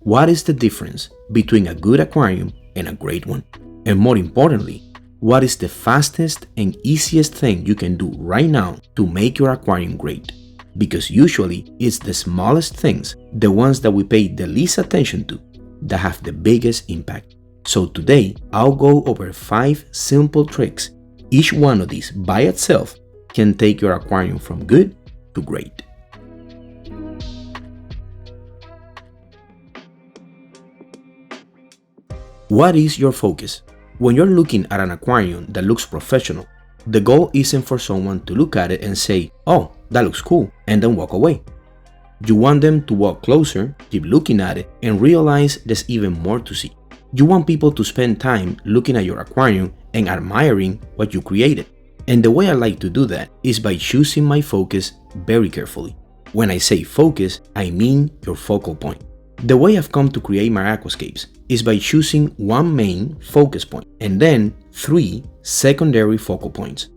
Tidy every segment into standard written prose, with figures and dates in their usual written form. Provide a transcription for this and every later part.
What is the difference between a good aquarium and a great one? And more importantly, what is the fastest and easiest thing you can do right now to make your aquarium great? Because usually it's the smallest things, the ones that we pay the least attention to, that have the biggest impact. So today, I'll go over 5 simple tricks. Each one of these by itself can take your aquarium from good to great. What is your focus? When you're looking at an aquarium that looks professional, the goal isn't for someone to look at it and say, "Oh, that looks cool," and then walk away. You want them to walk closer, keep looking at it, and realize there's even more to see. You want people to spend time looking at your aquarium and admiring what you created. And the way I like to do that is by choosing my focus very carefully. When I say focus, I mean your focal point. The way I've come to create my aquascapes is by choosing one main focus point and then 3 secondary focal points.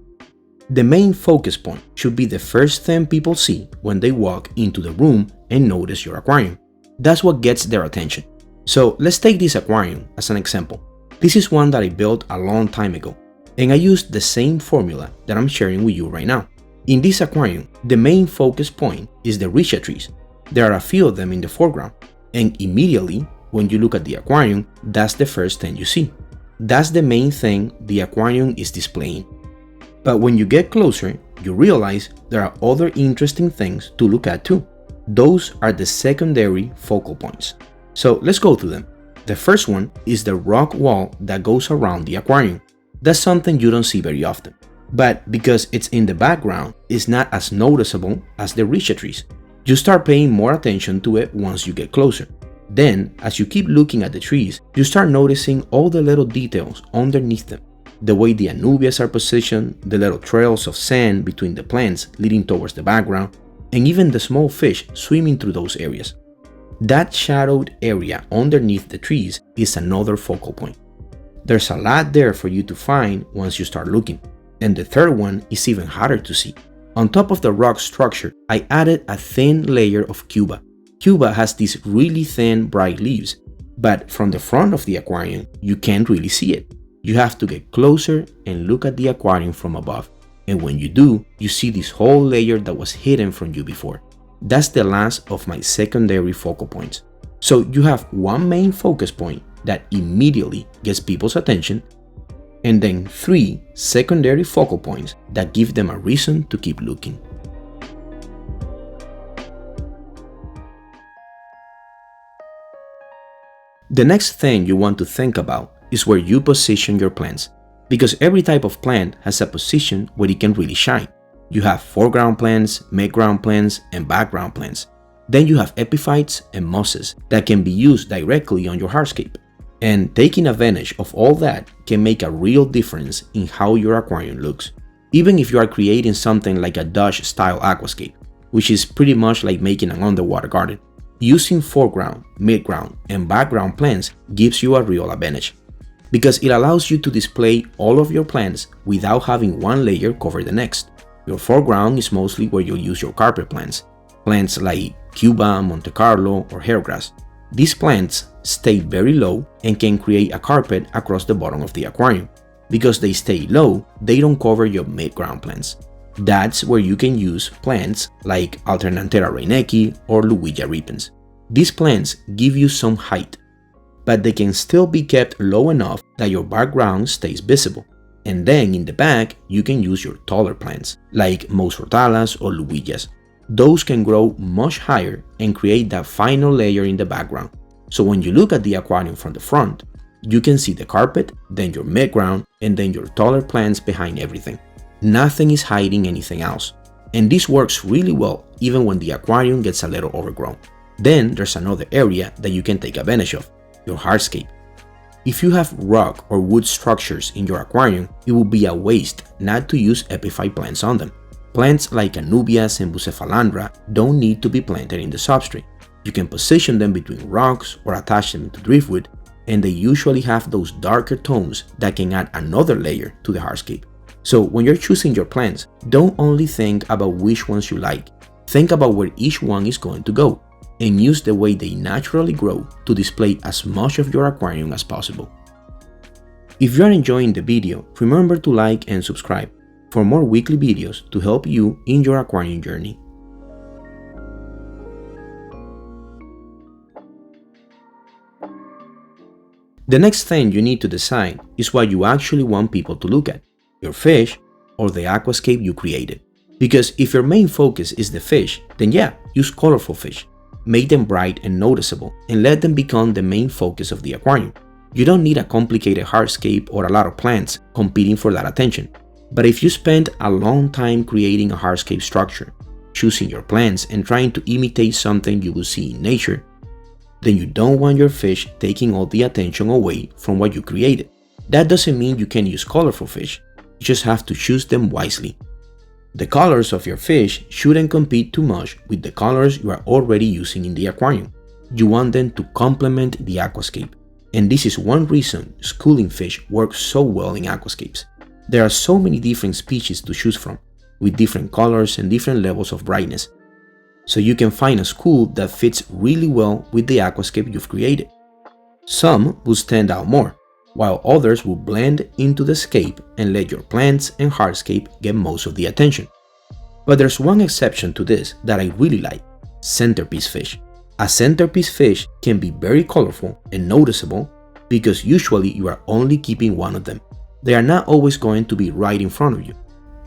The main focus point should be the first thing people see when they walk into the room and notice your aquarium. That's what gets their attention. So let's take this aquarium as an example. This is one that I built a long time ago, and I used the same formula that I'm sharing with you right now. In this aquarium, the main focus point is the reishi trees. There are a few of them in the foreground, and immediately when you look at the aquarium, that's the first thing you see. That's the main thing the aquarium is displaying. But when you get closer, you realize there are other interesting things to look at too. Those are the secondary focal points. So let's go through them. The first one is the rock wall that goes around the aquarium. That's something you don't see very often. But because it's in the background, it's not as noticeable as the reishi trees. You start paying more attention to it once you get closer. Then, as you keep looking at the trees, you start noticing all the little details underneath them. The way the anubias are positioned, the little trails of sand between the plants leading towards the background, and even the small fish swimming through those areas. That shadowed area underneath the trees is another focal point. There's a lot there for you to find once you start looking. And the third one is even harder to see. On top of the rock structure, I added a thin layer of Cuba. Cuba has these really thin, bright leaves, but from the front of the aquarium, you can't really see it. You have to get closer and look at the aquarium from above. And when you do, you see this whole layer that was hidden from you before. That's the last of my secondary focal points. So you have one main focus point that immediately gets people's attention, and then 3 secondary focal points that give them a reason to keep looking. The next thing you want to think about is where you position your plants, because every type of plant has a position where it can really shine. You have foreground plants, midground plants, and background plants. Then you have epiphytes and mosses that can be used directly on your hardscape. And taking advantage of all that can make a real difference in how your aquarium looks. Even if you are creating something like a Dutch-style aquascape, which is pretty much like making an underwater garden, using foreground, midground, and background plants gives you a real advantage, because it allows you to display all of your plants without having one layer cover the next. Your foreground is mostly where you'll use your carpet plants, plants like Cuba, Monte Carlo, or hairgrass. These plants stay very low and can create a carpet across the bottom of the aquarium. Because they stay low, they don't cover your midground plants. That's where you can use plants like Alternanthera reinecki or Lewisia repens. These plants give you some height, but they can still be kept low enough that your background stays visible. And then in the back, you can use your taller plants like Mos Hortalas or Lewisias. Those can grow much higher and create that final layer in the background. So when you look at the aquarium from the front, you can see the carpet, then your midground, and then your taller plants behind everything. Nothing is hiding anything else. And this works really well even when the aquarium gets a little overgrown. Then there's another area that you can take advantage of, your hardscape. If you have rock or wood structures in your aquarium, it will be a waste not to use epiphyte plants on them. Plants like anubias and bucephalandra don't need to be planted in the substrate. You can position them between rocks or attach them to driftwood, and they usually have those darker tones that can add another layer to the hardscape. So when you're choosing your plants, don't only think about which ones you like. Think about where each one is going to go. and use the way they naturally grow to display as much of your aquarium as possible. If you are enjoying the video, remember to like and subscribe for more weekly videos to help you in your aquarium journey. The next thing you need to decide is what you actually want people to look at, your fish or the aquascape you created. Because if your main focus is the fish, then yeah, use colorful fish. Make them bright and noticeable and let them become the main focus of the aquarium. You don't need a complicated hardscape or a lot of plants competing for that attention. But if you spend a long time creating a hardscape structure, choosing your plants and trying to imitate something you will see in nature, then you don't want your fish taking all the attention away from what you created. That doesn't mean you can't use colorful fish, you just have to choose them wisely. The colors of your fish shouldn't compete too much with the colors you are already using in the aquarium. You want them to complement the aquascape. And this is one reason schooling fish work so well in aquascapes. There are so many different species to choose from, with different colors and different levels of brightness. So you can find a school that fits really well with the aquascape you've created. Some will stand out more, while others will blend into the scape and let your plants and hardscape get most of the attention. But there's one exception to this that I really like: centerpiece fish. A centerpiece fish can be very colorful and noticeable because usually you are only keeping one of them. They are not always going to be right in front of you.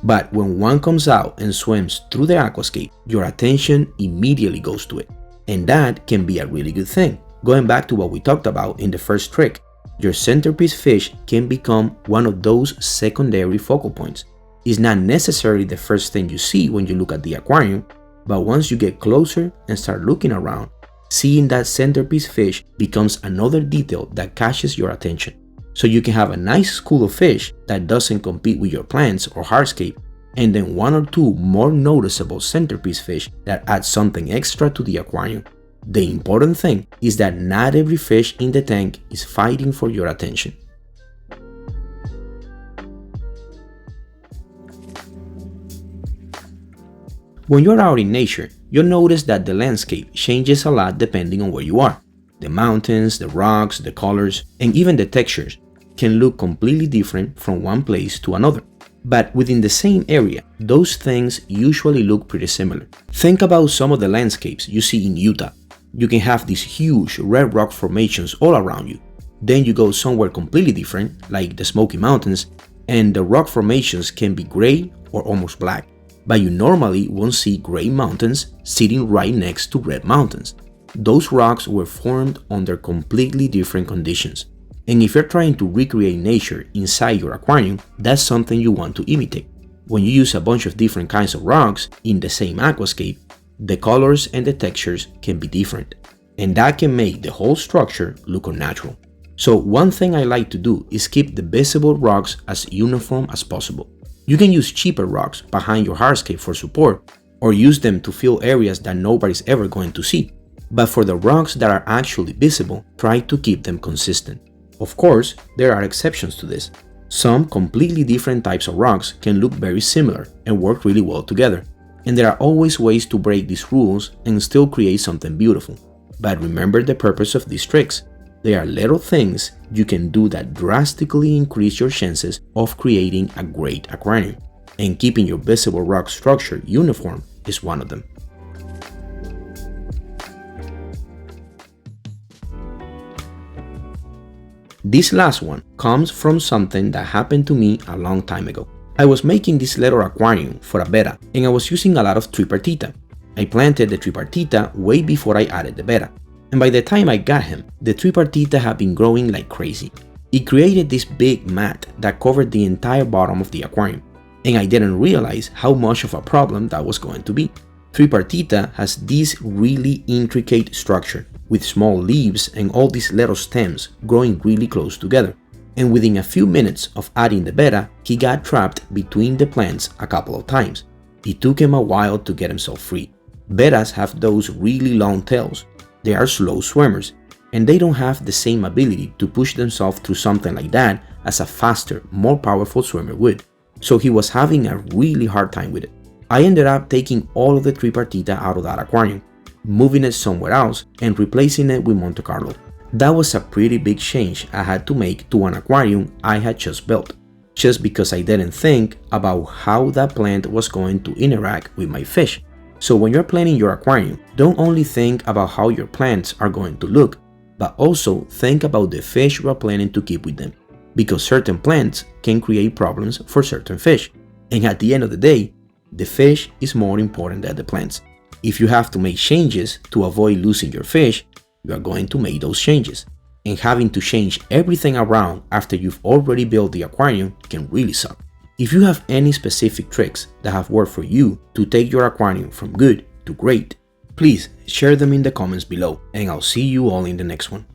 But when one comes out and swims through the aquascape, your attention immediately goes to it. And that can be a really good thing. Going back to what we talked about in the first trick, your centerpiece fish can become one of those secondary focal points. It's not necessarily the first thing you see when you look at the aquarium, but once you get closer and start looking around, seeing that centerpiece fish becomes another detail that catches your attention. So you can have a nice school of fish that doesn't compete with your plants or hardscape, and then one or two more noticeable centerpiece fish that add something extra to the aquarium. The important thing is that not every fish in the tank is fighting for your attention. When you're out in nature, you'll notice that the landscape changes a lot depending on where you are. The mountains, the rocks, the colors, and even the textures can look completely different from one place to another. But within the same area, those things usually look pretty similar. Think about some of the landscapes you see in Utah. You can have these huge red rock formations all around you. Then you go somewhere completely different, like the Smoky Mountains, and the rock formations can be gray or almost black. But you normally won't see gray mountains sitting right next to red mountains. Those rocks were formed under completely different conditions. And if you're trying to recreate nature inside your aquarium, that's something you want to imitate. When you use a bunch of different kinds of rocks in the same aquascape, the colors and the textures can be different. And that can make the whole structure look unnatural. So one thing I like to do is keep the visible rocks as uniform as possible. You can use cheaper rocks behind your hardscape for support, or use them to fill areas that nobody's ever going to see. But for the rocks that are actually visible, try to keep them consistent. Of course, there are exceptions to this. Some completely different types of rocks can look very similar and work really well together. And there are always ways to break these rules and still create something beautiful. But remember the purpose of these tricks. They are little things you can do that drastically increase your chances of creating a great aquarium. And keeping your visible rock structure uniform is one of them. This last one comes from something that happened to me a long time ago. I was making this little aquarium for a betta, and I was using a lot of tripartita. I planted the tripartita way before I added the betta, and by the time I got him, the tripartita had been growing like crazy. It created this big mat that covered the entire bottom of the aquarium, and I didn't realize how much of a problem that was going to be. Tripartita has this really intricate structure, with small leaves and all these little stems growing really close together. And within a few minutes of adding the betta, he got trapped between the plants a couple of times. It took him a while to get himself free. Bettas have those really long tails. They are slow swimmers, and they don't have the same ability to push themselves through something like that as a faster, more powerful swimmer would. So he was having a really hard time with it. I ended up taking all of the tripartita out of that aquarium, moving it somewhere else, and replacing it with Monte Carlo. That was a pretty big change I had to make to an aquarium I had just built, just because I didn't think about how that plant was going to interact with my fish. So when you're planning your aquarium, don't only think about how your plants are going to look, but also think about the fish you are planning to keep with them, because certain plants can create problems for certain fish, and at the end of the day, the fish is more important than the plants. If you have to make changes to avoid losing your fish, you are going to make those changes, and having to change everything around after you've already built the aquarium can really suck. If you have any specific tricks that have worked for you to take your aquarium from good to great, please share them in the comments below, and I'll see you all in the next one.